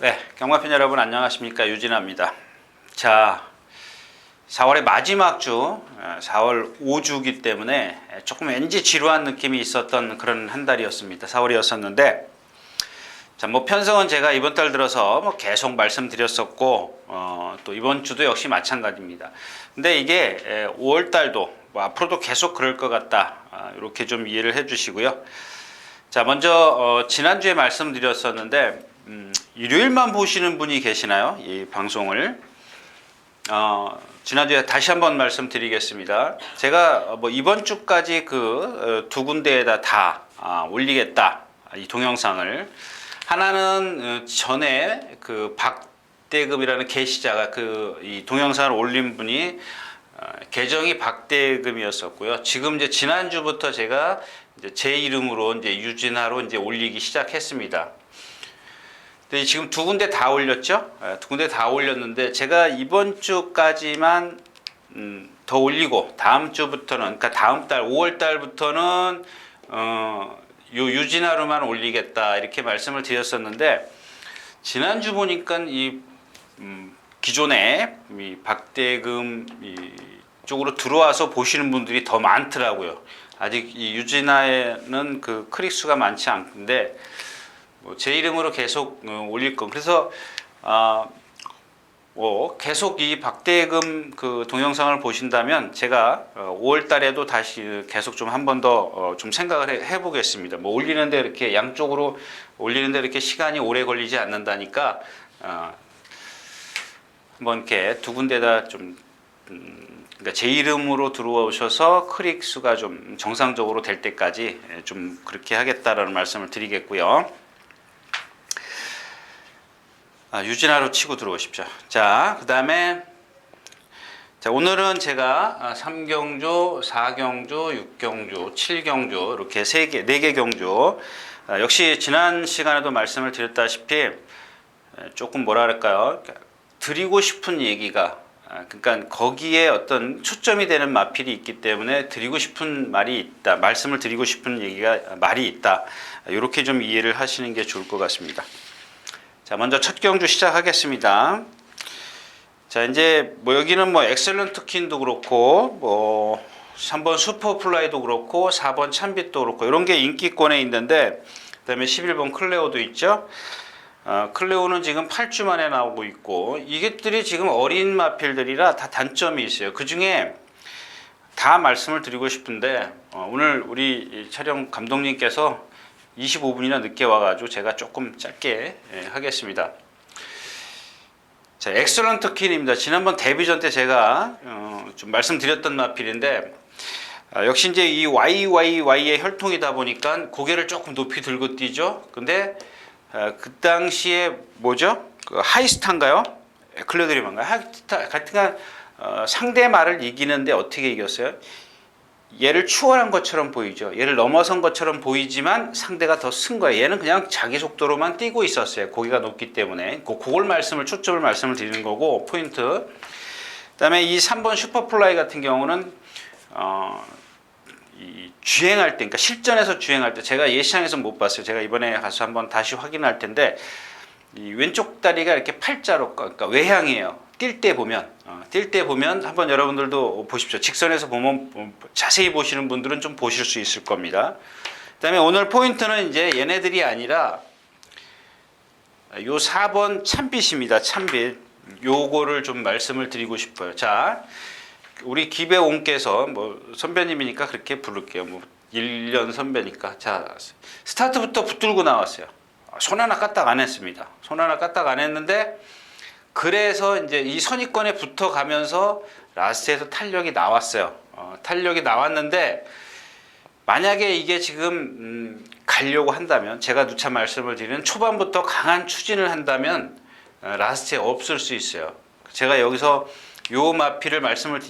네, 경마팬 여러분 안녕하십니까? 유진아입니다. 자, 4월의 마지막 주, 4월 5주기 때문에 조금 왠지 지루한 느낌이 있었던 그런 한 달이었습니다. 4월이었었는데, 자, 뭐 편성은 제가 이번 달 들어서 뭐 계속 말씀드렸었고, 또 이번 주도 역시 마찬가지입니다. 근데 이게 5월 달도 뭐 앞으로도 계속 그럴 것 같다. 이렇게 좀 이해를 해주시고요. 자, 먼저 지난주에 말씀드렸었는데. 일요일만 보시는 분이 계시나요? 이 방송을. 지난주에 다시 한번 말씀드리겠습니다. 제가 뭐 이번 주까지 그 두 군데에다 다 올리겠다. 이 동영상을. 하나는 전에 그 박대금이라는 게시자가 그 이 동영상을 올린 분이 계정이 박대금이었었고요. 지금 이제 지난주부터 제가 이제 제 이름으로 이제 유진아로 이제 올리기 시작했습니다. 네, 지금 두 군데 다 올렸죠? 두 군데 다 올렸는데 제가 이번 주까지만 더 올리고 다음 주부터는, 그러니까 다음 달 5월 달부터는 요 유진아로만 올리겠다 이렇게 말씀을 드렸었는데, 지난주 보니까 이 기존에 이 박대금 쪽으로 들어와서 보시는 분들이 더 많더라고요. 아직 이 유진아에는 그 클릭 수가 많지 않은데 제 이름으로 계속 올릴 거. 그래서 계속 이 박대금 그 동영상을 보신다면 제가 5월 달에도 다시 계속 좀 한 번 더 좀 생각을 해보겠습니다. 뭐 올리는데 이렇게 양쪽으로 올리는데 이렇게 시간이 오래 걸리지 않는다니까 한번 이렇게 두 군데다 좀 그러니까 제 이름으로 들어오셔서 클릭 수가 좀 정상적으로 될 때까지 좀 그렇게 하겠다라는 말씀을 드리겠고요. 유진아로 치고 들어오십시오. 자, 그 다음에 자, 오늘은 제가 3경주, 4경주, 6경주, 7경주 이렇게 4개 경주, 역시 지난 시간에도 말씀을 드렸다시피 조금 뭐라 그럴까요? 드리고 싶은 얘기가, 그러니까 거기에 어떤 초점이 되는 마필이 있기 때문에 드리고 싶은 말이 있다, 말씀을 드리고 싶은 얘기가 말이 있다, 이렇게 좀 이해를 하시는 게 좋을 것 같습니다. 자, 먼저 첫 경주 시작하겠습니다. 자, 이제 뭐 여기는 뭐 엑셀런트 퀸도 그렇고, 뭐 3번 슈퍼플라이도 그렇고, 4번 참빛도 그렇고, 이런 게 인기권에 있는데, 그다음에 11번 클레오도 있죠. 클레오는 지금 8주 만에 나오고 있고, 이것들이 지금 어린 마필들이라 다 단점이 있어요. 그 중에 다 말씀을 드리고 싶은데, 오늘 우리 촬영 감독님께서 25분이나 늦게 와가지고 제가 조금 짧게 하겠습니다. 자, 엑셀런트 퀸입니다. 지난번 데뷔전 때 제가 좀 말씀드렸던 마필인데, 역시 이제 이 YYY의 혈통이다 보니까 고개를 조금 높이 들고 뛰죠. 근데 그 당시에 뭐죠? 그 하이스타인가요? 클레드리만가요? 하여튼 상대 말을 이기는데 어떻게 이겼어요? 얘를 추월한 것처럼 보이죠. 얘를 넘어선 것처럼 보이지만 상대가 더 쓴 거예요. 얘는 그냥 자기 속도로만 뛰고 있었어요. 고기가 높기 때문에. 그걸 초점을 말씀을 드리는 거고, 포인트. 그 다음에 이 3번 슈퍼플라이 같은 경우는 이 주행할 때, 그러니까 실전에서 주행할 때, 제가 예시장에서 못 봤어요. 제가 이번에 가서 한번 다시 확인할 텐데, 이 왼쪽 다리가 이렇게 팔자로, 그러니까 외향이에요. 뛸 때 보면 한번 여러분들도 보십시오. 직선에서 보면 자세히 보시는 분들은 좀 보실 수 있을 겁니다. 그다음에 오늘 포인트는 이제 얘네들이 아니라 요 4번 참빛입니다. 참빛. 요거를 좀 말씀을 드리고 싶어요. 자, 우리 기배옹께서 뭐 선배님이니까 그렇게 부를게요. 뭐 1년 선배니까. 자, 스타트부터 붙들고 나왔어요. 손 하나 까딱 안 했습니다. 손 하나 까딱 안 했는데, 그래서 이제 이 선입권에 붙어가면서 라스트에서 탄력이 나왔어요. 탄력이 나왔는데, 만약에 이게 지금 가려고 한다면, 제가 누차 말씀을 드리는 초반부터 강한 추진을 한다면 라스트에 없을 수 있어요. 제가 여기서 요 마필을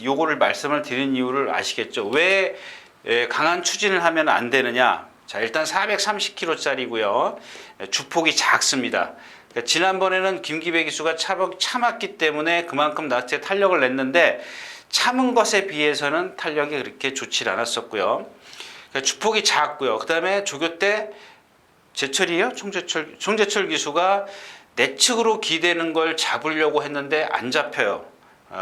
요거를 말씀을 드린 이유를 아시겠죠? 왜 강한 추진을 하면 안 되느냐? 자, 일단 430kg짜리고요. 주폭이 작습니다. 그러니까 지난번에는 김기배 기수가 참았기 때문에 그만큼 라스트에 탄력을 냈는데, 참은 것에 비해서는 탄력이 그렇게 좋지 않았었고요. 그러니까 주폭이 작고요. 그 다음에 조교 때 제철이에요? 총재철 기수가 내측으로 기대는 걸 잡으려고 했는데 안 잡혀요.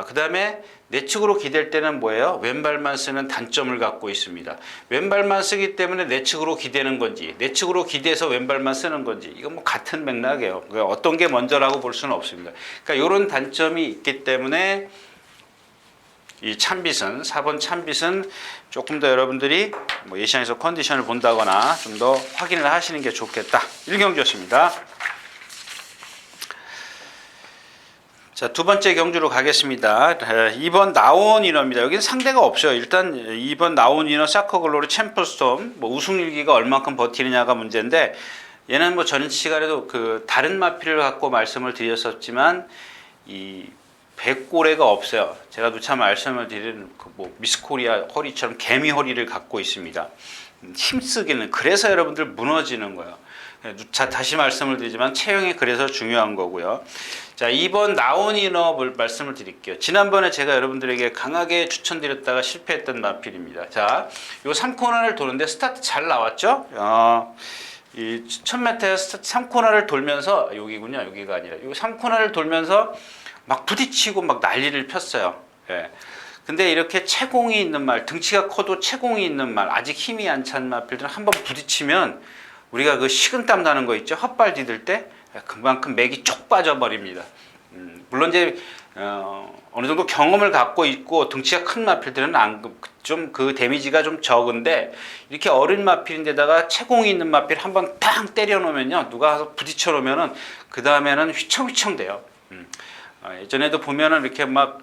그 다음에 내측으로 기댈 때는 뭐예요? 왼발만 쓰는 단점을 갖고 있습니다. 왼발만 쓰기 때문에 내측으로 기대는 건지 내측으로 기대서 왼발만 쓰는 건지 이건 뭐 같은 맥락이에요. 그러니까 어떤 게 먼저라고 볼 수는 없습니다. 그러니까 이런 단점이 있기 때문에 이 참빗은 4번 참빗은 조금 더 여러분들이 뭐 예시장에서 컨디션을 본다거나 좀 더 확인을 하시는 게 좋겠다. 1경주였습니다. 자, 두 번째 경주로 가겠습니다. 2번 나온 인어입니다. 여기는 상대가 없어요. 일단 2번 나온 인어 사커글로리 챔프스톰 뭐 우승일기가 얼만큼 버티느냐가 문제인데 얘는 뭐 전 시간에도 그 다른 마필을 갖고 말씀을 드렸었지만 이 백고래가 없어요. 제가 누차 말씀을 드리는 뭐 미스코리아 허리처럼 개미 허리를 갖고 있습니다. 힘쓰기는 그래서 여러분들 무너지는 거예요. 자, 다시 말씀을 드리지만 체형이 그래서 중요한 거고요. 자, 2번 나온 인어 말씀을 드릴게요. 지난번에 제가 여러분들에게 강하게 추천드렸다가 실패했던 마필입니다. 자, 요 3코너를 도는데 스타트 잘 나왔죠? 이 1000m에 스타트 3코너를 돌면서 여기군요. 여기가 아니라 요 3코너를 돌면서 막 부딪히고 막 난리를 폈어요. 예. 근데 이렇게 채공이 있는 말, 등치가 커도 채공이 있는 말, 아직 힘이 안 찬 마필들은 한번 부딪히면 우리가 그 식은땀 나는 거 있죠? 헛발 디딜 때 그만큼 맥이 쪽 빠져버립니다. 물론 이제 어느 정도 경험을 갖고 있고 등치가 큰 마필들은 좀 그 데미지가 좀 적은데 이렇게 어린 마필인데다가 채공이 있는 마필 한번 탕 때려 놓으면요, 누가 와서 부딪혀 놓으면은 그 다음에는 휘청휘청 돼요. 예전에도 보면은 이렇게 막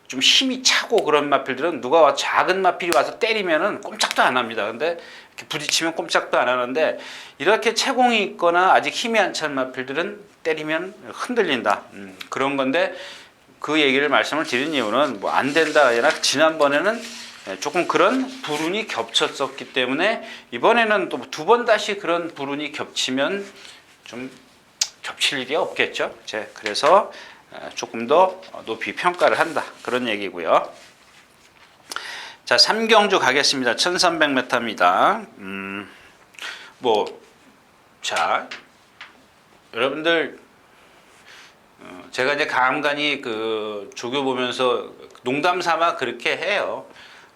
좀 힘이 차고 그런 마필들은 누가 와 작은 마필이 와서 때리면은 꼼짝도 안 합니다. 근데 이렇게 부딪히면 꼼짝도 안 하는데 이렇게 채공이 있거나 아직 힘이 안 찬 마필들은 때리면 흔들린다. 그런 건데 그 얘기를 말씀을 드린 이유는 뭐 안 된다 아니라 지난번에는 조금 그런 불운이 겹쳤었기 때문에 이번에는 또 두 번 다시 그런 불운이 겹치면 좀 겹칠 일이 없겠죠. 그래서 조금 더 높이 평가를 한다. 그런 얘기고요. 자, 3경주 가겠습니다. 1300m입니다. 자, 여러분들, 제가 이제 간간히 그 조교 보면서 농담 삼아 그렇게 해요.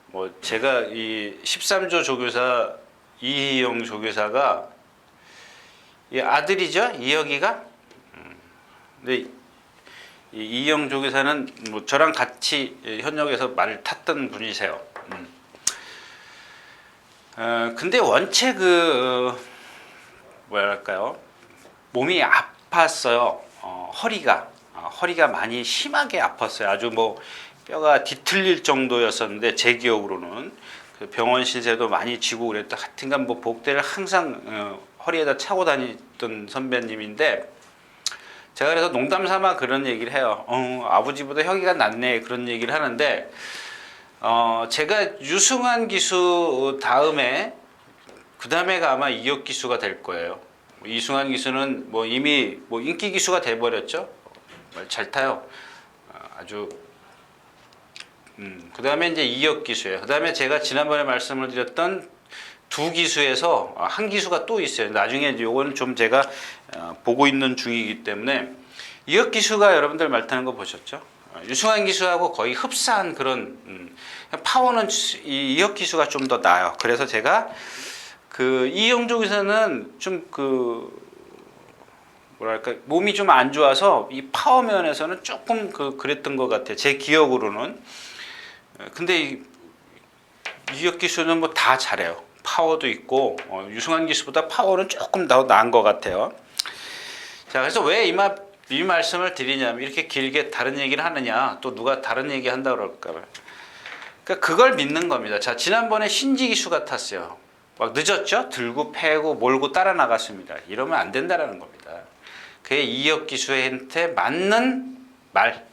뭐, 제가 이 13조 조교사, 이희영 조교사가 이 아들이죠? 이혁이가? 근데 이희영 조교사는 뭐 저랑 같이 현역에서 말을 탔던 분이세요. 근데 원체 뭐랄까요? 몸이 아팠어요. 허리가 많이 심하게 아팠어요. 아주 뭐 뼈가 뒤틀릴 정도였었는데 제 기억으로는 그 병원 신세도 많이 지고 그랬다. 하여튼간 뭐 복대를 항상 허리에다 차고 다니던 선배님인데 제가 그래서 농담 삼아 그런 얘기를 해요. 아버지보다 형이가 낫네 그런 얘기를 하는데 제가 유승환 기수 다음에 그 다음에가 아마 이혁 기수가 될 거예요. 이승환 기수는 뭐 이미 뭐 인기 기수가 돼 버렸죠. 잘 타요. 아주 그 다음에 이제 이혁 기수예요. 그 다음에 제가 지난번에 말씀을 드렸던 두 기수에서 한 기수가 또 있어요. 나중에 이제 요거는 좀 제가 보고 있는 중이기 때문에 이혁 기수가 여러분들 말 타는 거 보셨죠? 유승환 기수하고 거의 흡사한 그런 파워는 이혁 기수가 좀 더 나아요. 그래서 제가 그 이영조 기수는 좀 뭐랄까 몸이 좀 안 좋아서 이 파워 면에서는 조금 그랬던 것 같아요. 제 기억으로는. 근데 이혁 기수는 뭐 다 잘해요. 파워도 있고 유승환 기수보다 파워는 조금 더 나은 것 같아요. 자, 그래서 왜 이 말씀을 드리냐면 이렇게 길게 다른 얘기를 하느냐, 또 누가 다른 얘기 한다 그럴까 봐요. 그러니까 그걸 믿는 겁니다. 자, 지난번에 신지 기수가 탔어요. 막 늦었죠? 들고 패고 몰고 따라 나갔습니다. 이러면 안 된다라는 겁니다. 그게 이혁 기수한테 맞는 말,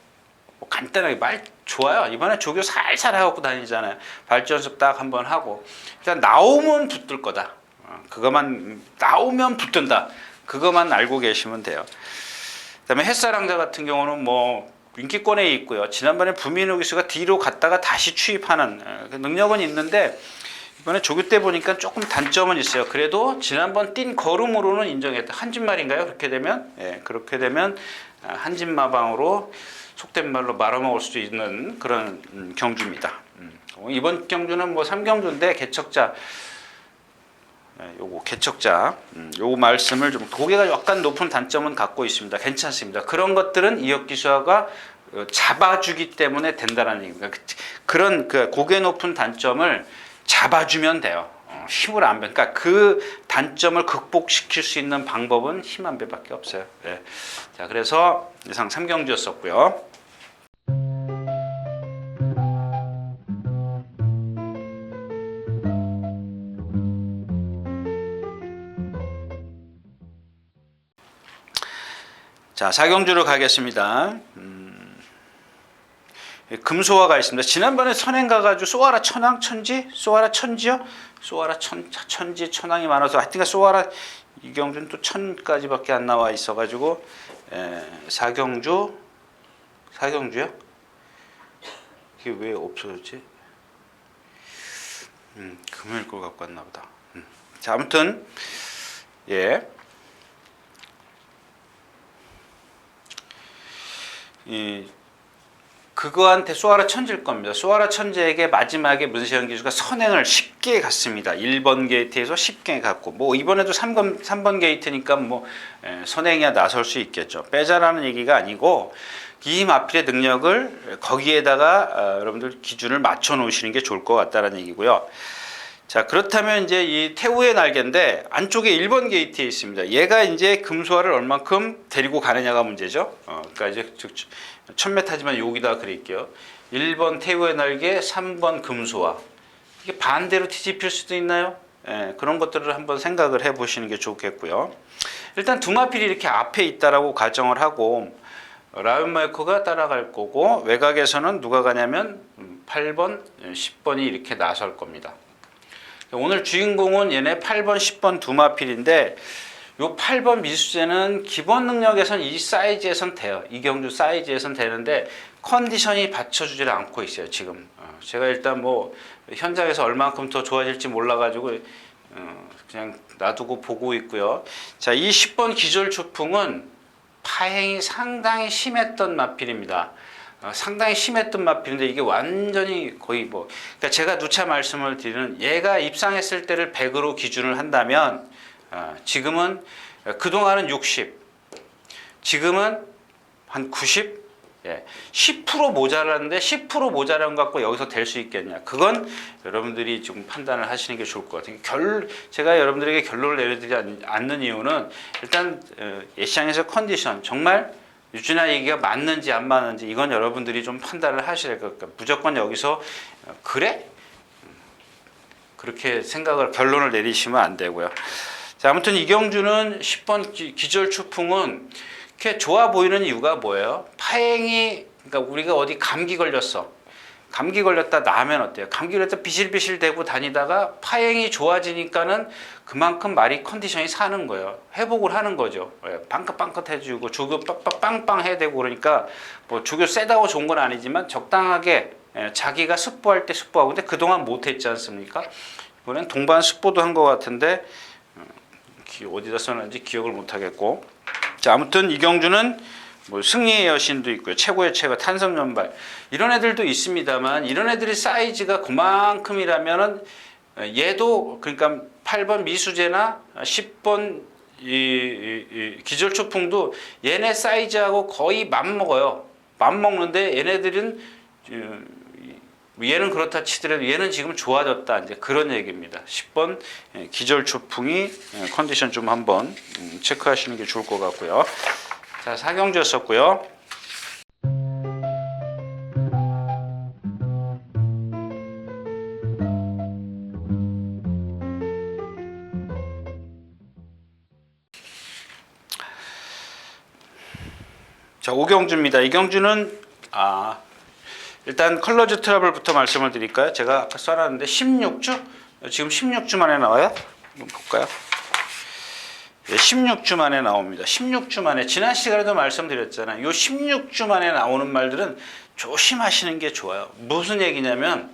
뭐 간단하게 말 좋아요. 이번에 조교 살살 하고 다니잖아요. 발전습 딱 한번 하고 일단 나오면 붙을 거다. 그것만 나오면 붙든다. 그것만 알고 계시면 돼요. 그다음에 햇사랑자 같은 경우는 뭐 인기권에 있고요. 지난번에 부민호 기수가 뒤로 갔다가 다시 추입하는 능력은 있는데 이번에 조교 때 보니까 조금 단점은 있어요. 그래도 지난번 뛴 걸음으로는 인정했다. 한진말인가요? 그렇게 되면 그렇게 되면 한진마방으로 속된 말로 말아먹을 수 있는 그런 경주입니다. 이번 경주는 뭐 3경주인데 개척자 요거 개척자 요 말씀을 좀 고개가 약간 높은 단점은 갖고 있습니다. 괜찮습니다. 그런 것들은 이역기수화가 잡아주기 때문에 된다라는 얘기입니다. 그런 그 고개 높은 단점을 잡아주면 돼요. 힘을 안 배. 그러니까 그 단점을 극복시킬 수 있는 방법은 힘 한 배밖에 없어요. 네. 자, 그래서 이상 3경주였었고요. 자, 4경주로 가겠습니다. 금소화가 있습니다. 지난번에 선행 가가지고 소아라 천왕 천지, 소아라 천지요, 소아라 천지 천왕이 많아서 하여튼간 소아라 이 경주는 또 천까지밖에 안 나와 있어가지고 4경주요? 이게 왜 없어졌지? 금요일 걸 갖고 왔나 보다. 자, 아무튼 그거한테 소아라 천지일 겁니다. 소아라 천지에게 마지막에 문세현 기수가 선행을 10개 갔습니다. 1번 게이트에서 10개 갔고 뭐 이번에도 3번 게이트니까 뭐 선행이야 나설 수 있겠죠. 빼자라는 얘기가 아니고 이 마필의 능력을 거기에다가 여러분들 기준을 맞춰 놓으시는 게 좋을 것 같다는 얘기고요. 자, 그렇다면 이제 이 태우의 날개인데 안쪽에 1번 게이트에 있습니다. 얘가 이제 금소화를 얼만큼 데리고 가느냐가 문제죠. 그러니까 이제 1000m지만 여기다 그릴게요. 1번 태우의 날개, 3번 금소화. 이게 반대로 뒤집힐 수도 있나요? 그런 것들을 한번 생각을 해 보시는 게 좋겠고요. 일단 두 마필이 이렇게 앞에 있다라고 가정을 하고 라운마이커가 따라갈 거고 외곽에서는 누가 가냐면 8번, 10번이 이렇게 나설 겁니다. 오늘 주인공은 얘네 8번, 10번 두 마필인데 요 8번 미수제는 기본 능력에선 이 사이즈에선 돼요. 이경주 사이즈에선 되는데 컨디션이 받쳐주질 않고 있어요. 지금 제가 일단 뭐 현장에서 얼만큼 더 좋아질지 몰라가지고 그냥 놔두고 보고 있고요. 자, 이 10번 기졸초풍은 파행이 상당히 심했던 마필입니다. 상당히 심했던 마필인데 이게 완전히 거의 뭐 그러니까 제가 누차 말씀을 드리는 얘가 입상했을 때를 100으로 기준을 한다면 지금은 그동안은 60 지금은 한 90 10% 모자라는데 10% 모자란 것 갖고 여기서 될 수 있겠냐 그건 여러분들이 좀 판단을 하시는 게 좋을 것 같아요. 제가 여러분들에게 결론을 내려드리지 않는 이유는 일단 예시장에서 컨디션 정말 유준아 얘기가 맞는지 안 맞는지 이건 여러분들이 좀 판단을 하셔야 될 것 같아요. 무조건 여기서 그래? 그렇게 결론을 내리시면 안 되고요. 자, 아무튼 이경주는 10번 기절추풍은 이렇게 좋아 보이는 이유가 뭐예요? 파행이 그러니까 우리가 어디 감기 걸렸어. 감기 걸렸다 나면 어때요? 감기 걸렸다 비실비실 대고 다니다가 파행이 좋아지니까는 그만큼 말이 컨디션이 사는 거예요. 회복을 하는 거죠. 빵긋빵긋 해주고 조교 빵빵 해야 되고 그러니까 뭐 조교 세다고 좋은 건 아니지만 적당하게 자기가 습보할 때 습보하고 근데 그동안 못했지 않습니까? 이번엔 동반 습보도 한 것 같은데 어디다 써놨는지 기억을 못하겠고 자 아무튼 이경주는 뭐 승리의 여신도 있고요. 최고의 최고 탄성연발 이런 애들도 있습니다만 이런 애들의 사이즈가 그만큼이라면은 얘도 그러니까 8번 미수제나 10번 기절초풍도 얘네 사이즈하고 거의 맞먹어요. 맞먹는데 얘네들은 얘는 그렇다 치더라도 얘는 지금 좋아졌다 이제 그런 얘기입니다. 10번 기절초풍이 컨디션 좀 한번 체크하시는 게 좋을 것 같고요. 자, 4경주였었고요. 자, 5경주입니다. 이 경주는 일단 컬러즈 트러블부터 말씀을 드릴까요? 제가 아까 써놨는데 16주? 지금 16주 만에 나와요? 한번 볼까요? 16주 만에 나옵니다. 16주 만에 지난 시간에도 말씀드렸잖아요. 이 16주 만에 나오는 말들은 조심하시는 게 좋아요. 무슨 얘기냐면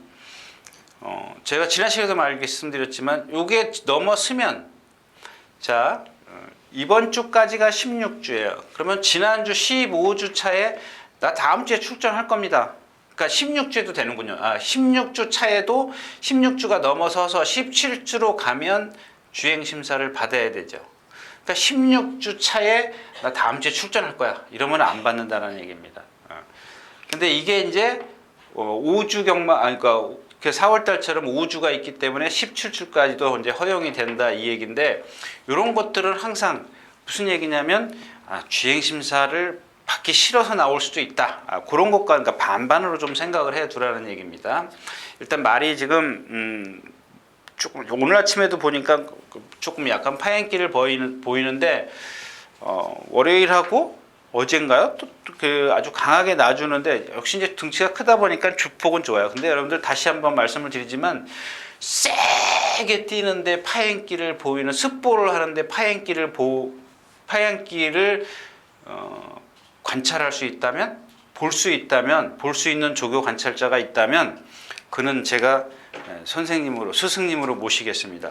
제가 지난 시간에도 말씀드렸지만 요게 넘어서면 자 이번 주까지가 16주예요. 그러면 지난주 15주 차에 나 다음 주에 출전할 겁니다. 그러니까 16주에도 되는군요. 16주 차에도 16주가 넘어서서 17주로 가면 주행심사를 받아야 되죠. 그러니까 16주 차에 나 다음 주에 출전할 거야. 이러면 안 받는다는 얘기입니다. 근데 이게 이제 5주 경마, 그러니까 4월 달처럼 5주가 있기 때문에 17주까지도 이제 허용이 된다 이 얘기인데 이런 것들은 항상 무슨 얘기냐면 주행심사를 받기 싫어서 나올 수도 있다. 그런 것과 그러니까 반반으로 좀 생각을 해 두라는 얘기입니다. 일단 말이 지금 조금 오늘 아침에도 보니까 조금 약간 파행기를 보이는데 월요일하고 어젠가요? 또 그 아주 강하게 놔주는데 역시 이제 등치가 크다 보니까 주폭은 좋아요. 근데 여러분들 다시 한번 말씀을 드리지만 세게 뛰는데 파행기를 보이는 습보를 하는데 파행기를 관찰할 수 있다면 볼 수 있는 조교 관찰자가 있다면 그는 제가 선생님으로 스승님으로 모시겠습니다.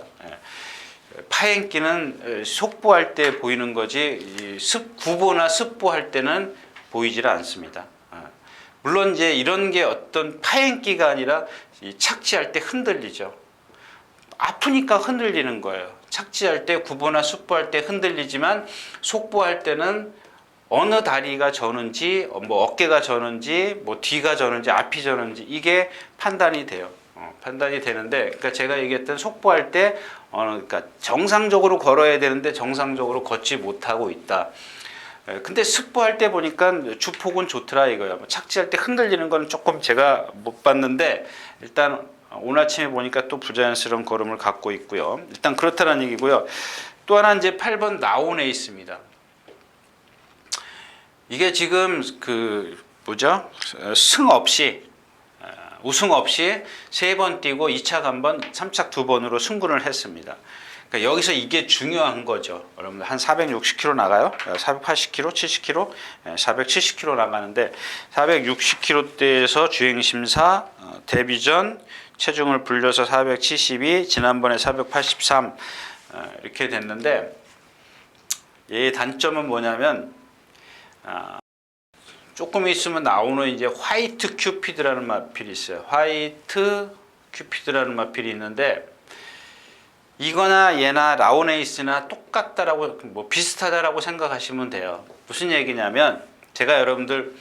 파행기는 속보할 때 보이는 거지 구보나 습보할 때는 보이질 않습니다. 물론 이제 이런 게 어떤 파행기가 아니라 착지할 때 흔들리죠. 아프니까 흔들리는 거예요. 착지할 때 구보나 습보할 때 흔들리지만 속보할 때는 어느 다리가 저는지 뭐 어깨가 저는지 뭐 뒤가 저는지 앞이 저는지 이게 판단이 돼요. 판단이 되는데 그러니까 제가 얘기했던 속보할 때 그러니까 정상적으로 걸어야 되는데 정상적으로 걷지 못하고 있다. 근데 습보할 때 보니까 주폭은 좋더라 이거야. 착지할 때 흔들리는 건 조금 제가 못 봤는데 일단 오늘 아침에 보니까 또 부자연스러운 걸음을 갖고 있고요. 일단 그렇다는 얘기고요. 또 하나 이제 8번 나온에 있습니다. 이게 지금 우승 없이 3번 뛰고 2착 1번, 3착 2번으로 승부를 했습니다. 그러니까 여기서 이게 중요한 거죠. 여러분들 한 460km 나가요. 480km, 70km, 470km 나가는데 460km대에서 주행심사, 데뷔전 체중을 불려서 472, 지난번에 483 이렇게 됐는데 얘의 단점은 뭐냐면 조금 있으면 나오는 이제 화이트 큐피드라는 마필이 있어요. 화이트 큐피드라는 마필이 있는데 이거나 얘나 라오네이스나 똑같다라고 뭐 비슷하다라고 생각하시면 돼요. 무슨 얘기냐면 제가 여러분들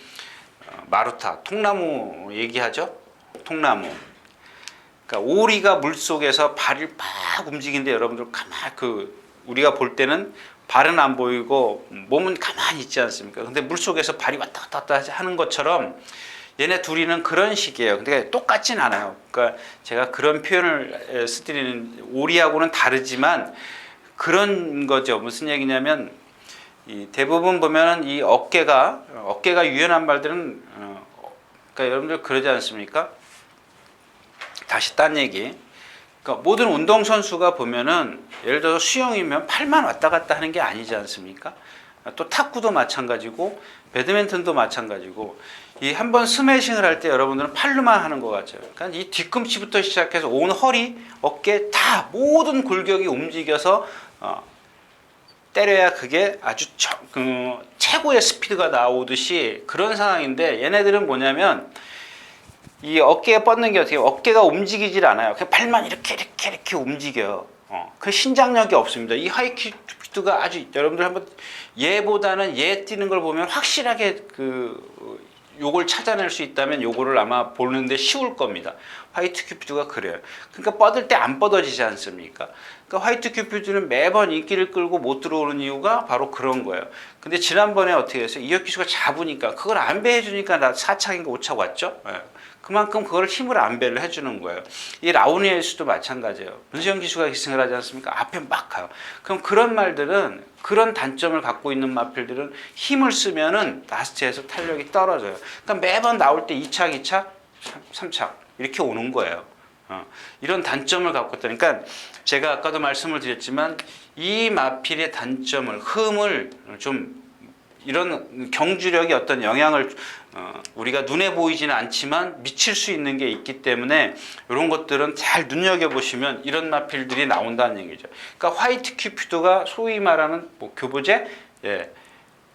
마루타 통나무 얘기하죠. 통나무. 그러니까 오리가 물 속에서 발을 막 움직이는데 여러분들 우리가 볼 때는 발은 안 보이고 몸은 가만히 있지 않습니까? 근데 물 속에서 발이 왔다 갔다 하는 것처럼 얘네 둘이는 그런 식이에요. 근데 똑같진 않아요. 그러니까 제가 그런 표현을 쓰드리는 오리하고는 다르지만 그런 거죠. 무슨 얘기냐면 대부분 보면은 이 어깨가 유연한 말들은 그러니까 여러분들 그러지 않습니까? 다시 딴 얘기. 그러니까 모든 운동선수가 보면은 예를 들어서 수영이면 팔만 왔다 갔다 하는 게 아니지 않습니까? 또 탁구도 마찬가지고 배드민턴도 마찬가지고 이 한번 스매싱을 할 때 여러분들은 팔로만 하는 것 같아요. 그러니까 이 뒤꿈치부터 시작해서 온 허리, 어깨 다 모든 골격이 움직여서 때려야 그게 아주 최고의 스피드가 나오듯이 그런 상황인데 얘네들은 뭐냐면 이 어깨가 뻗는 게 어떻게 어깨가 움직이질 않아요. 그냥 발만 이렇게 움직여요. 그 신장력이 없습니다. 이 하이큐피드가 아주 여러분들 한번 얘보다는 얘 뛰는 걸 보면 확실하게 요걸 찾아낼 수 있다면 요거를 아마 보는데 쉬울 겁니다. 화이트 큐피드가 그래요. 그러니까 뻗을 때 안 뻗어지지 않습니까? 그러니까 화이트 큐피드는 매번 인기를 끌고 못 들어오는 이유가 바로 그런 거예요. 근데 지난번에 어떻게 했어요? 이혁 기수가 잡으니까 그걸 안배해 주니까 나 4착인가 5착 왔죠? 네. 그만큼 그걸 힘을 안배를 해주는 거예요. 이 라우니엘수도 마찬가지예요. 문세영 기수가 기승을 하지 않습니까? 앞에 막 가요. 그럼 그런 말들은 그런 단점을 갖고 있는 마필들은 힘을 쓰면은 라스트에서 탄력이 떨어져요. 그러니까 매번 나올 때 2착, 2착, 3착 이렇게 오는 거예요. 이런 단점을 갖고 있다. 그러니까 제가 아까도 말씀을 드렸지만 이 마필의 단점을 흠을 좀 이런 경주력이 어떤 영향을 우리가 눈에 보이지는 않지만 미칠 수 있는 게 있기 때문에 이런 것들은 잘 눈여겨보시면 이런 마필들이 나온다는 얘기죠. 그러니까 화이트 큐피드가 소위 말하는 뭐 교보제, 예,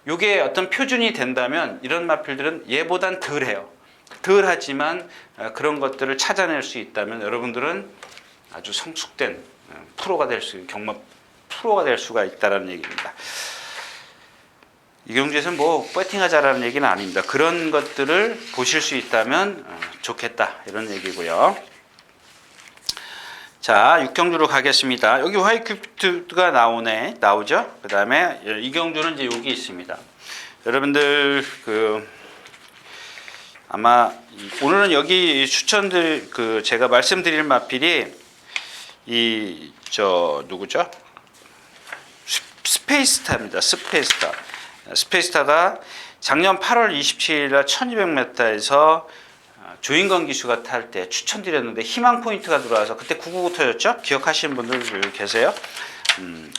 요게 어떤 표준이 된다면 이런 마필들은 얘보단 덜해요. 덜하지만 그런 것들을 찾아낼 수 있다면 여러분들은 아주 성숙된 프로가 될 프로가 될 수가 있다는 얘기입니다. 이경주에서는 뭐 배팅하자라는 얘기는 아닙니다. 그런 것들을 보실 수 있다면 좋겠다 이런 얘기고요. 자, 육경주로 가겠습니다. 여기 화이트큐피드가 나오죠. 그 다음에 이경주는 이제 여기 있습니다. 여러분들 아마 오늘은 여기 제가 말씀드릴 마필이 누구죠? 스페이스타입니다. 스페이스타가 작년 8월 27일 날 1200m에서 조인건 기수가 탈 때 추천드렸는데 희망 포인트가 들어와서 그때 999 터졌죠? 기억하시는 분들 계세요?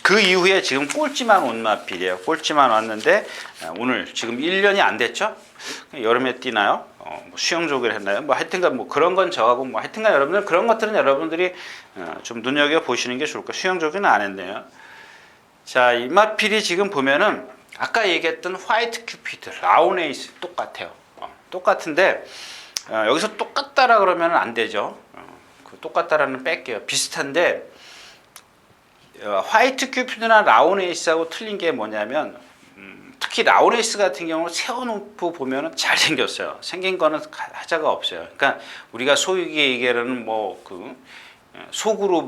그 이후에 지금 꼴찌만 온 마필이에요. 꼴찌만 왔는데 오늘 지금 1년이 안 됐죠? 여름에 뛰나요? 뭐 수영 조기를 했나요? 뭐 하여튼간 뭐 그런 건 저하고 뭐 하여튼간 여러분들 그런 것들은 여러분들이 좀 눈여겨 보시는 게 좋을 거예요. 수영 조기는 안 했네요. 자, 이 마필이 지금 보면은 아까 얘기했던 화이트 큐피드, 라온에이스 똑같아요. 똑같은데 여기서 똑같다라 그러면 안 되죠. 그 똑같다라는 뺄게요. 비슷한데 화이트 큐피드나 라온에이스하고 틀린 게 뭐냐면 특히 라온에이스 같은 경우는 세워놓고 보면은 잘생겼어요. 생긴 거는 하자가 없어요. 그러니까 우리가 소위 얘기하는 속으로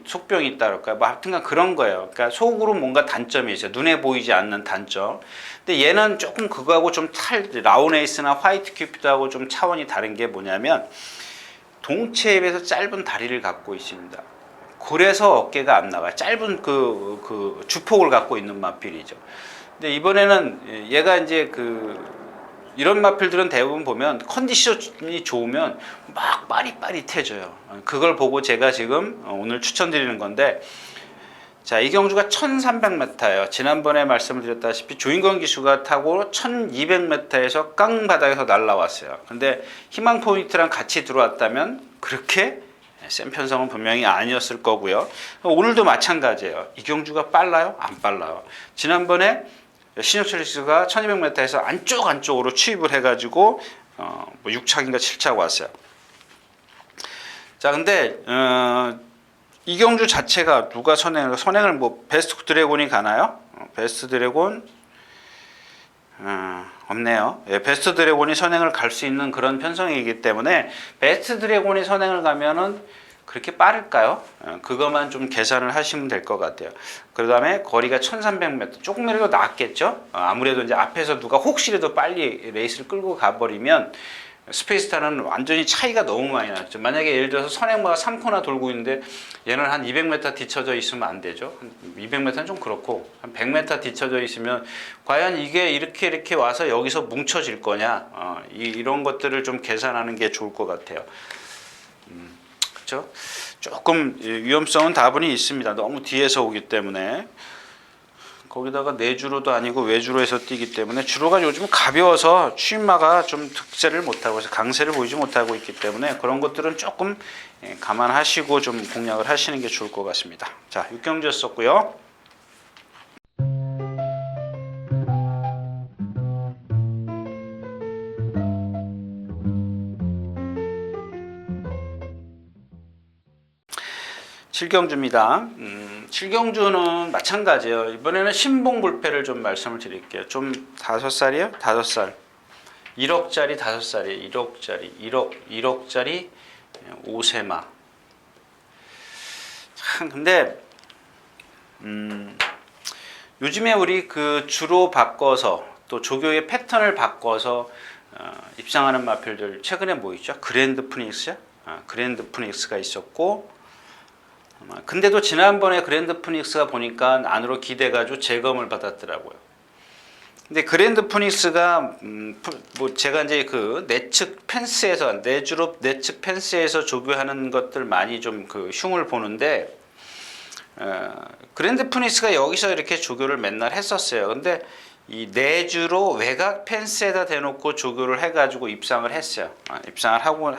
속병이 있다 그럴까요? 뭐 하여튼간 그런 거예요. 그러니까 속으로 뭔가 단점이 있어요. 눈에 보이지 않는 단점. 근데 얘는 조금 그거하고 라온에이스나 화이트 큐피드하고 좀 차원이 다른 게 뭐냐면 동체에 비해서 짧은 다리를 갖고 있습니다. 그래서 어깨가 안 나와요. 짧은 그 주폭을 갖고 있는 마필이죠. 근데 이번에는 얘가 이제 이런 마필들은 대부분 보면 컨디션이 좋으면 막 빠릿빠릿해져요. 그걸 보고 제가 지금 오늘 추천드리는 건데, 자, 이경주가 1300m예요. 지난번에 말씀을 드렸다시피 조인건 기수가 타고 1200m에서 깡바닥에서 날라왔어요. 근데 희망 포인트랑 같이 들어왔다면 그렇게 센 편성은 분명히 아니었을 거고요. 오늘도 마찬가지예요. 이경주가 빨라요? 안 빨라요. 지난번에 신효철리스가 1200m에서 안쪽으로 추입을 해가지고 6착인가 7착 왔어요. 자, 근데 이경주 자체가 누가 선행을 뭐 베스트 드래곤이 가나요? 베스트 드래곤 없네요. 예, 베스트 드래곤이 선행을 갈 수 있는 그런 편성이기 때문에 베스트 드래곤이 선행을 가면은 그렇게 빠를까요? 그것만 좀 계산을 하시면 될 것 같아요. 그 다음에 거리가 1300m, 조금이라도 낫겠죠? 아무래도 이제 앞에서 누가 혹시라도 빨리 레이스를 끌고 가버리면 스페이스타는 완전히 차이가 너무 많이 났죠. 만약에 예를 들어서 선행마가 3코나 돌고 있는데 얘는 한 200m 뒤쳐져 있으면 안 되죠. 200m는 좀 그렇고 한 100m 뒤쳐져 있으면 과연 이게 이렇게 와서 여기서 뭉쳐질 거냐, 이런 것들을 좀 계산하는 게 좋을 것 같아요. 그렇죠? 조금 위험성은 다분히 있습니다. 너무 뒤에서 오기 때문에. 거기다가 내주로도 아니고 외주로에서 뛰기 때문에 주로가 요즘 가벼워서 추임마가 좀 득세를 못하고 해서 강세를 보이지 못하고 있기 때문에 그런 것들은 조금 감안하시고 좀 공략을 하시는 게 좋을 것 같습니다. 자, 육경주였었고요. 칠경주입니다. 칠경주는 마찬가지예요. 이번에는 신봉불패를 좀 말씀을 드릴게요. 좀 5살이요? 5살. 1억짜리 5살이에요. 1억짜리 5세마. 참 근데 요즘에 우리 주로 바꿔서 또 조교의 패턴을 바꿔서 입상하는 마필들 최근에 뭐 있죠? 그랜드 프닉스요? 그랜드 프닉스가 있었고, 근데도 지난번에 그랜드 프닉스가 보니까 안으로 기대가지고 재검을 받았더라고요. 근데 그랜드 프닉스가 뭐 제가 이제 내측 펜스에서 내주롭 내측 펜스에서 조교하는 것들 많이 좀 흉을 보는데, 그랜드 프닉스가 여기서 이렇게 조교를 맨날 했었어요. 근데 이 내주로 외곽 펜스에다 대놓고 조교를 해가지고 입상을 했어요. 입상을 하고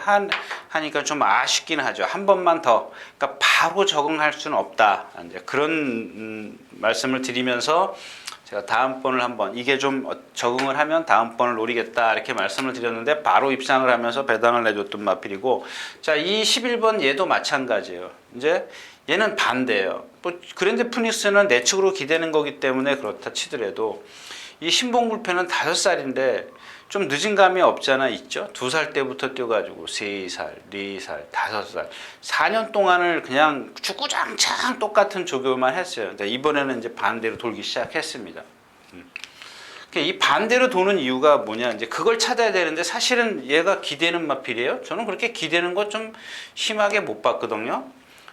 하니까 좀 아쉽긴 하죠. 한 번만 더, 그러니까 바로 적응할 수는 없다. 이제 그런 말씀을 드리면서 제가 다음번을 한번 이게 좀 적응을 하면 다음번을 노리겠다 이렇게 말씀을 드렸는데 바로 입상을 하면서 배당을 내줬던 마필이고, 자, 이 11번 얘도 마찬가지예요. 이제 얘는 반대예요. 뭐 그랜드 프닉스는 내측으로 기대는 거기 때문에 그렇다 치더라도 이 신봉불패는 5살인데 좀 늦은 감이 없잖아. 있죠. 2살 때부터 뛰어가지고 3살, 4살, 5살 4년 동안을 그냥 주구장창 똑같은 조교만 했어요. 근데 이번에는 이제 반대로 돌기 시작했습니다. 이 반대로 도는 이유가 뭐냐, 이제 그걸 찾아야 되는데 사실은 얘가 기대는 마필이에요. 저는 그렇게 기대는 거 좀 심하게 못 봤거든요.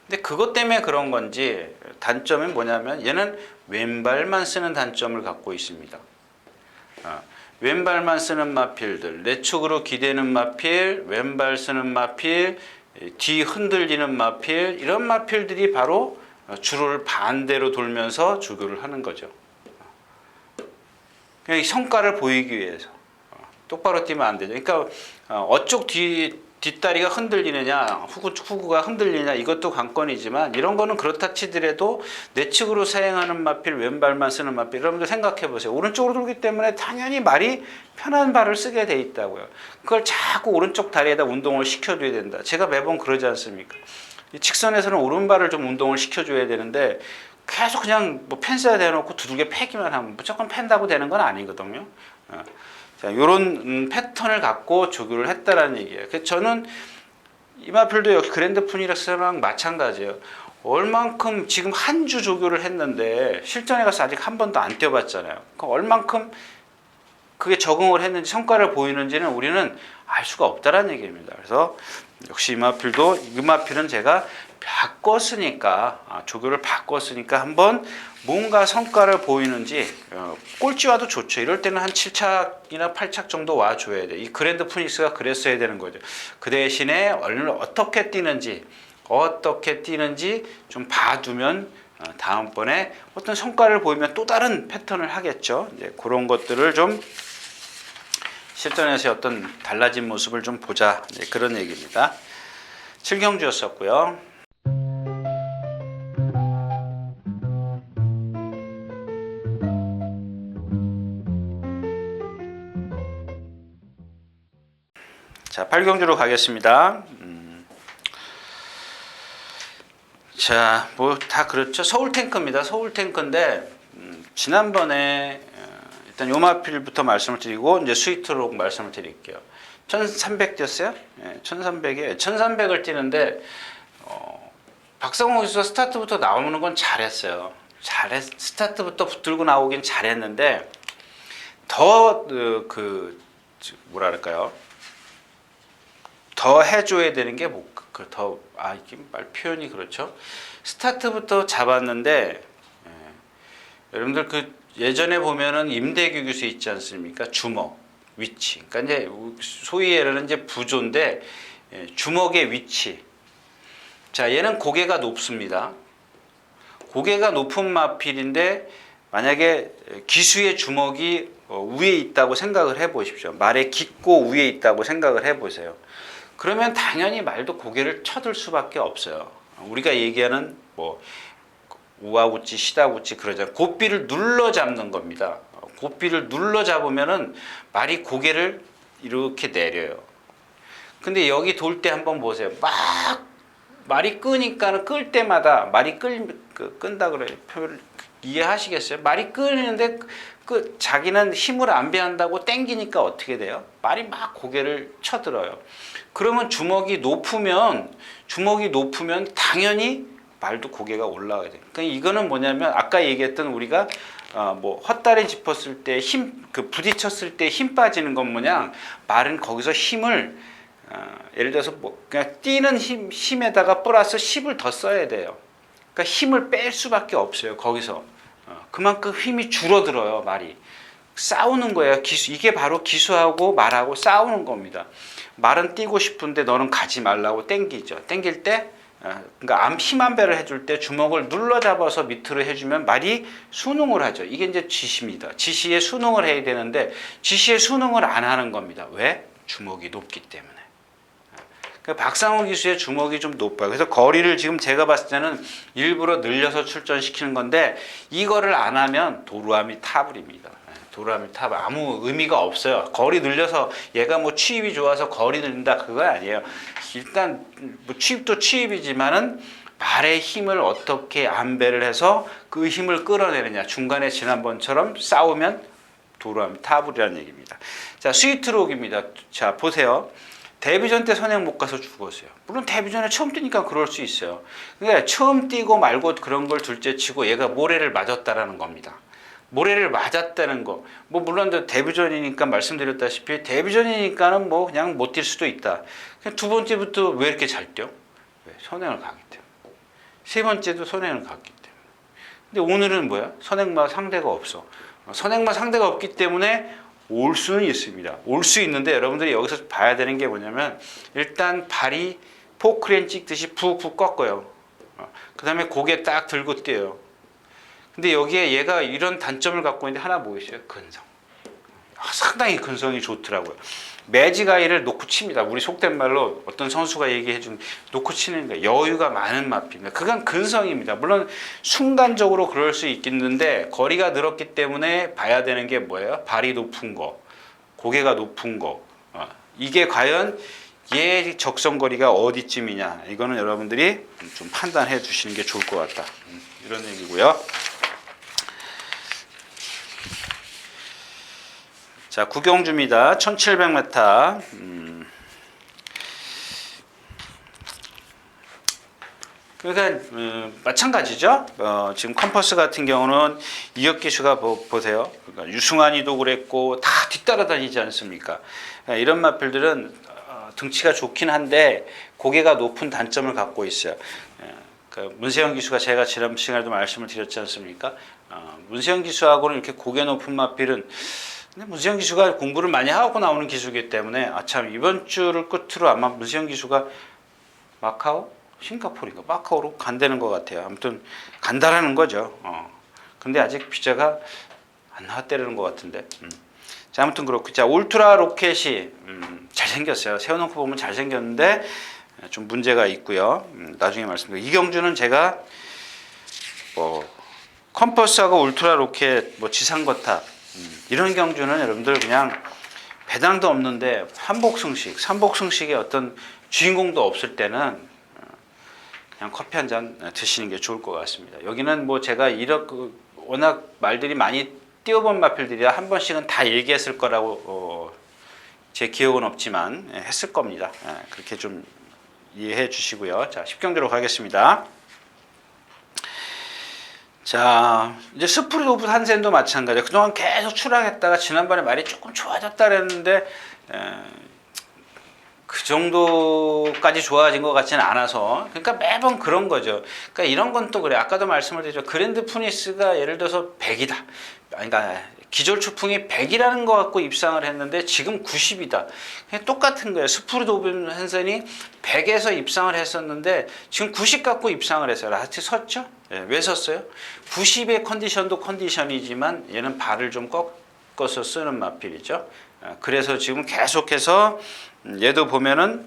근데 그것 때문에 그런 건지 단점이 뭐냐면 얘는 왼발만 쓰는 단점을 갖고 있습니다. 왼발만 쓰는 마필들, 내축으로 기대는 마필, 왼발 쓰는 마필, 뒤 흔들리는 마필, 이런 마필들이 바로 주로를 반대로 돌면서 조교를 하는 거죠. 그냥 성과를 보이기 위해서 똑바로 뛰면 안 되죠. 그러니까 어쪽 뒷다리가 흔들리느냐, 후구가 흔들리느냐, 이것도 관건이지만 이런 거는 그렇다 치더라도 내측으로 사용하는 마필, 왼발만 쓰는 마필, 여러분들 생각해 보세요. 오른쪽으로 돌기 때문에 당연히 말이 편한 발을 쓰게 돼 있다고요. 그걸 자꾸 오른쪽 다리에다 운동을 시켜줘야 된다. 제가 매번 그러지 않습니까? 직선에서는 오른발을 좀 운동을 시켜줘야 되는데 계속 그냥 뭐 펜스에 대놓고 두들겨 패기만 하면 무조건 팬다고 되는 건 아니거든요. 자, 요런 패턴을 갖고 조교를 했다라는 얘기예요. 그래서 저는 이 마필도 역시 그랜드 프닉스랑 마찬가지예요. 얼만큼 지금 한 주 조교를 했는데 실전에 가서 아직 한 번도 안 뛰어봤잖아요. 그럼 얼만큼 그게 적응을 했는지 성과를 보이는지는 우리는 알 수가 없다라는 얘기입니다. 그래서 역시 이 마필은 제가 바꿨으니까, 조교를 바꿨으니까 한번 뭔가 성과를 보이는지, 꼴찌와도 좋죠. 이럴 때는 한 7착이나 8착 정도 와줘야 돼. 이 그랜드 프닉스가 그랬어야 되는 거죠. 그 대신에 어떻게 뛰는지 좀 봐두면 다음번에 어떤 성과를 보이면 또 다른 패턴을 하겠죠. 이제 그런 것들을 좀 실전에서 어떤 달라진 모습을 좀 보자. 그런 얘기입니다. 7경주였었고요. 자, 8경주로 가겠습니다. 자, 뭐 다 그렇죠. 서울탱크입니다. 서울탱크인데 지난번에 일단 요마필부터 말씀을 드리고 이제 스위트록 말씀을 드릴게요. 1300 뛰었어요? 네, 1300을 뛰는데 박성호 선수가 스타트부터 나오는 건 잘했어요. 스타트부터 붙들고 나오긴 잘했는데 더 뭐랄까요? 더 해줘야 되는 게 이게 말 표현이 그렇죠. 스타트부터 잡았는데 여러분들 예전에 보면은 임대규 교수 있지 않습니까? 주먹 위치. 그러니까 이제 소위 얘는 이제 부조인데 주먹의 위치. 자, 얘는 고개가 높습니다. 고개가 높은 마필인데 만약에 기수의 주먹이 위에 있다고 생각을 해보십시오. 말의 깊고 위에 있다고 생각을 해보세요. 그러면 당연히 말도 고개를 쳐들 수밖에 없어요. 우리가 얘기하는 뭐 우아우치, 시다우치 그러잖아요. 고삐를 눌러 잡는 겁니다. 고삐를 눌러 잡으면은 말이 고개를 이렇게 내려요. 근데 여기 돌 때 한번 보세요. 막 말이 끄니까는 끌 때마다 말이 끈다 그래요. 표현을 이해하시겠어요? 말이 끌리는데 자기는 힘을 안 배한다고 땡기니까 어떻게 돼요? 말이 막 고개를 쳐들어요. 그러면 주먹이 높으면 당연히 말도 고개가 올라가야 돼요. 그러니까 이거는 뭐냐면 아까 얘기했던 우리가 뭐 헛다리 짚었을 때 부딪혔을 때 힘 빠지는 것 모양 말은 거기서 힘을 예를 들어서 뭐 그냥 뛰는 힘에다가 플러스 10을 더 써야 돼요. 그러니까 힘을 뺄 수밖에 없어요. 거기서 그만큼 힘이 줄어들어요. 말이 싸우는 거예요. 이게 바로 기수하고 말하고 싸우는 겁니다. 말은 뛰고 싶은데 너는 가지 말라고 땡기죠. 땡길 때 그러니까 힘 안배를 해줄 때 주먹을 눌러 잡아서 밑으로 해주면 말이 순응을 하죠. 이게 이제 지시입니다. 지시에 순응을 해야 되는데 지시에 순응을 안 하는 겁니다. 왜? 주먹이 높기 때문에. 그러니까 박상호 기수의 주먹이 좀 높아요. 그래서 거리를 지금 제가 봤을 때는 일부러 늘려서 출전시키는 건데 이거를 안 하면 도루아미 타블입니다. 도루아미 타블 아무 의미가 없어요. 거리 늘려서 얘가 뭐 취입이 좋아서 거리 늘린다 그거 아니에요. 일단 뭐 취입도 취입이지만은 발의 힘을 어떻게 안배를 해서 그 힘을 끌어내느냐. 중간에 지난번처럼 싸우면 도루아미 타블이라는 얘기입니다. 자, 스위트록입니다. 자, 보세요. 데뷔전 때 선행 못 가서 죽었어요. 물론 데뷔전에 처음 뛰니까 그럴 수 있어요. 그러니까 처음 뛰고 말고 그런 걸 둘째치고 얘가 모래를 맞았다라는 겁니다. 모래를 맞았다는 거. 뭐 물론 데뷔전이니까 말씀드렸다시피 데뷔전이니까는 뭐 그냥 못 뛸 수도 있다. 그냥 두 번째부터 왜 이렇게 잘 뛰어? 왜? 선행을 가기 때문에. 세 번째도 선행을 갔기 때문에. 근데 오늘은 뭐야? 선행마 상대가 없어. 선행마 상대가 없기 때문에 올 수는 있습니다. 올 수 있는데 여러분들이 여기서 봐야 되는 게 뭐냐면 일단 발이 포크레인 찍듯이 푹푹 꺾어요. 그 다음에 고개 딱 들고 뛰어요. 근데 여기에 얘가 이런 단점을 갖고 있는데 하나 뭐 있어요? 근성. 상당히 근성이 좋더라고요. 매지가이를 놓고 칩니다. 우리 속된 말로 어떤 선수가 얘기해 준 놓고 치는 거 여유가 많은 마피입니다. 그건 근성입니다. 물론 순간적으로 그럴 수 있겠는데 거리가 늘었기 때문에 봐야 되는 게 뭐예요? 발이 높은 거, 고개가 높은 거. 이게 과연 얘 적성거리가 어디쯤이냐. 이거는 여러분들이 좀 판단해 주시는 게 좋을 것 같다. 이런 얘기고요. 자, 구경주입니다. 1700m. 그러니까 마찬가지죠. 지금 컴퍼스 같은 경우는 이혁 기수가 보세요. 그러니까 유승환이도 그랬고 다 뒤따라다니지 않습니까? 이런 마필들은 등치가 좋긴 한데 고개가 높은 단점을 갖고 있어요. 문세영 기수가 제가 지난 시간에도 말씀을 드렸지 않습니까? 문세영 기수하고는 이렇게 고개 높은 마필은 근데 문세영 기수가 공부를 많이 하고 나오는 기수이기 때문에 참 이번 주를 끝으로 아마 문세영 기수가 마카오? 싱가포르인가? 마카오로 간다는 것 같아요. 아무튼 간다라는 거죠. 근데 아직 비자가 안 나왔다는 것 같은데. 자, 아무튼 그렇고. 자, 울트라 로켓이 잘생겼어요. 세워놓고 보면 잘생겼는데 좀 문제가 있고요. 나중에 말씀드릴게요. 이경주는 제가 컴퍼스하고 울트라 로켓, 지상거탑 이런 경주는 여러분들 그냥 배당도 없는데 한복승식, 삼복승식의 어떤 주인공도 없을 때는 그냥 커피 한 잔 드시는 게 좋을 것 같습니다. 여기는 제가 워낙 말들이 많이 띄워본 마필들이라 한 번씩은 다 얘기했을 거라고 제 기억은 없지만 했을 겁니다. 그렇게 좀 이해해 주시고요. 자, 10경주로 가겠습니다. 자, 이제 스프리드 오브 한센도 마찬가지예요. 그동안 계속 추락했다가 지난번에 말이 조금 좋아졌다 그랬는데 그 정도까지 좋아진 것 같지는 않아서 그러니까 매번 그런 거죠. 그러니까 이런 건 또 그래. 아까도 말씀을 드렸죠. 그랜드 푸니스가 예를 들어서 100이다. 그러니까 기존 추풍이 100이라는 거 갖고 입상을 했는데 지금 90이다. 그냥 똑같은 거예요. 스프리드 오브 한센이 100에서 입상을 했었는데 지금 90 갖고 입상을 했어요. 라스트 섰죠? 왜 섰어요? 90의 컨디션도 컨디션이지만 얘는 발을 좀 꺾어서 쓰는 마필이죠. 그래서 지금 계속해서 얘도 보면은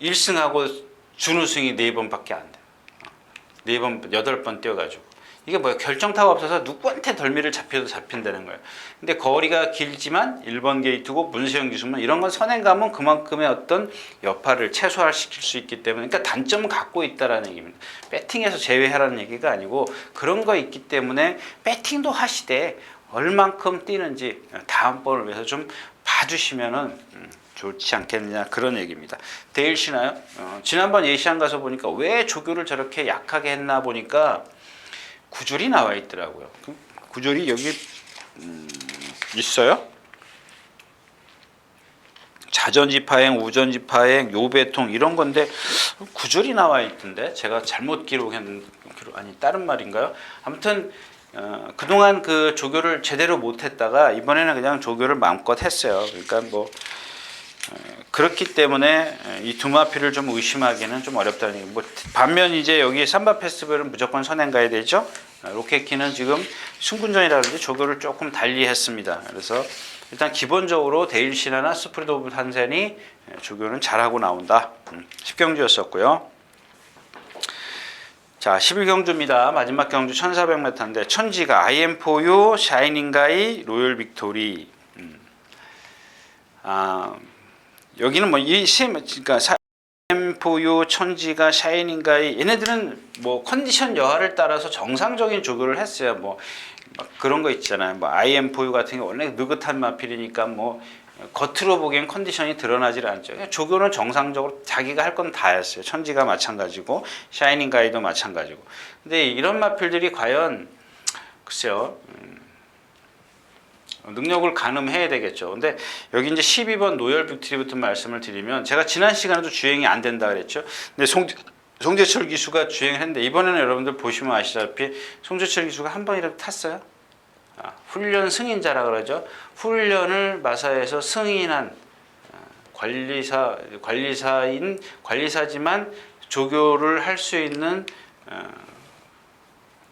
1승하고 준우승이 4번밖에 안 돼요. 4번, 8번 뛰어가지고. 이게 뭐야? 결정타가 없어서 누구한테 덜미를 잡혀도 잡힌다는 거예요. 근데 거리가 길지만 1번 게이트고 문세영 기수면 이런 건 선행감은 그만큼의 어떤 여파를 최소화시킬 수 있기 때문에 그러니까 단점은 갖고 있다라는 얘기입니다. 배팅에서 제외하라는 얘기가 아니고 그런 거 있기 때문에 배팅도 하시되 얼만큼 뛰는지 다음번을 위해서 좀 봐주시면은 좋지 않겠느냐 그런 얘기입니다. 데일 쉬나요? 지난번 예시안 가서 보니까 왜 조교를 저렇게 약하게 했나 보니까 구절이 나와 있더라고요. 구절이 여기 있어요. 자전지파행, 우전지파행, 요배통 이런 건데 구절이 나와 있던데 제가 잘못 기록했는 아니 다른 말인가요? 아무튼 그동안 그 조교를 제대로 못했다가 이번에는 그냥 조교를 마음껏 했어요. 그러니까 그렇기 때문에 이 두 마필을 좀 의심하기는 좀 어렵다는 얘기. 뭐 반면 이제 여기 삼바 페스티벌은 무조건 선행 가야 되죠. 로켓키는 지금 승군전이라든지 조교를 조금 달리했습니다. 그래서 일단 기본적으로 데일 시나나 스프리드 오브 한센이 조교는 잘하고 나온다. 10경주였었고요. 자, 11경주입니다. 마지막 경주 1400m인데 천지가 IM4U, 샤이닝가이, 로열 빅토리. 여기는 뭐 이 그러니까 IM4U, 천지가, 샤이닝가이 얘네들은 뭐 컨디션 여하를 따라서 정상적인 조교를 했어요. 뭐 그런 거 있잖아요. 뭐 IM4U 같은 게 원래 느긋한 마필이니까 뭐 겉으로 보기엔 컨디션이 드러나질 않죠. 조교는 정상적으로 자기가 할 건 다 했어요. 천지가 마찬가지고 샤이닝 가이도 마찬가지고. 근데 이런 마필들이 과연 글쎄요. 능력을 가늠해야 되겠죠. 근데 여기 이제 12번 노열 빅토리부터 말씀을 드리면 제가 지난 시간에도 주행이 안 된다 그랬죠. 근데 송재철 기수가 주행을 했는데 이번에는 여러분들 보시면 아시다시피 송재철 기수가 한 번이라도 탔어요. 훈련 승인자라 그러죠. 훈련을 마사에서 승인한 관리사지만 조교를 할 수 있는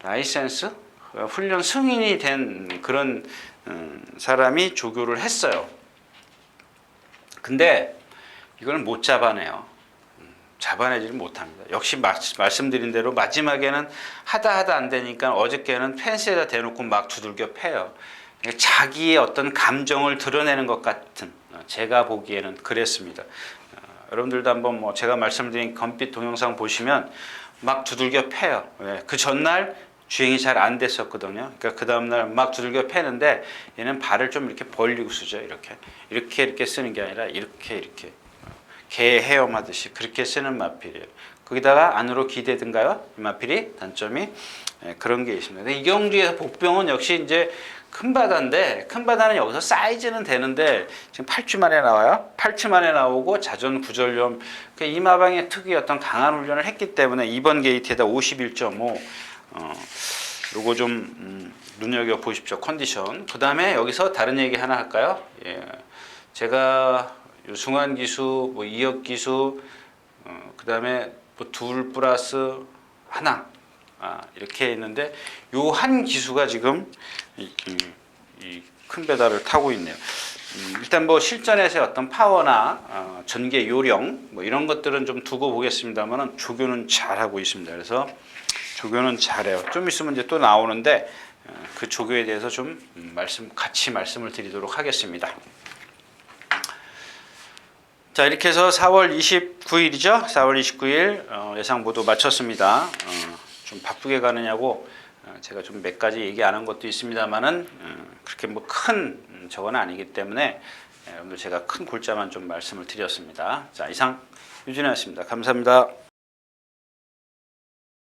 라이센스, 훈련 승인이 된 그런 사람이 조교를 했어요. 근데 이걸 못 잡아내요. 잡아내지를 못합니다. 역시 말씀드린 대로 마지막에는 하다 안 되니까 어저께는 펜스에다 대놓고 막 두들겨 패요. 자기의 어떤 감정을 드러내는 것 같은, 제가 보기에는 그랬습니다. 여러분들도 한번 뭐 제가 말씀드린 검빛 동영상 보시면 막 두들겨 패요. 그 전날 주행이 잘 안 됐었거든요. 그러니까 그 다음날 막 두들겨 패는데 얘는 발을 좀 이렇게 벌리고 쓰죠. 이렇게 쓰는 게 아니라 이렇게 개 헤엄하듯이 그렇게 쓰는 마필이에요. 거기다가 안으로 기대든가요? 이 마필이 단점이 그런 게 있습니다. 이 경주에서 복병은 역시 이제 큰 바다인데 큰 바다는 여기서 사이즈는 되는데 지금 8주 만에 나와요. 8주 만에 나오고 자전 구절염 이 마방의 특유의 어떤 강한 훈련을 했기 때문에 이번 게이트에다 51.5 요거 좀 눈여겨 보십시오. 컨디션. 그 다음에 여기서 다른 얘기 하나 할까요? 제가 유승환 기수, 뭐 이혁 기수, 그 다음에 뭐 둘 플러스 하나 이렇게 있는데 요 한 기수가 지금 이 큰 배달을 타고 있네요. 일단 뭐 실전에서의 어떤 파워나 전개 요령 뭐 이런 것들은 좀 두고 보겠습니다만은 조교는 잘하고 있습니다. 그래서 조교는 잘해요. 좀 있으면 이제 또 나오는데 그 조교에 대해서 좀 같이 말씀을 드리도록 하겠습니다. 자, 이렇게 해서 4월 29일이죠. 4월 29일 예상 모두 마쳤습니다. 좀 바쁘게 가느냐고 제가 좀 몇 가지 얘기 안 한 것도 있습니다만은 그렇게 뭐 큰 저건 아니기 때문에 여러분들 제가 큰 골자만 좀 말씀을 드렸습니다. 자, 이상 유진이었습니다. 감사합니다.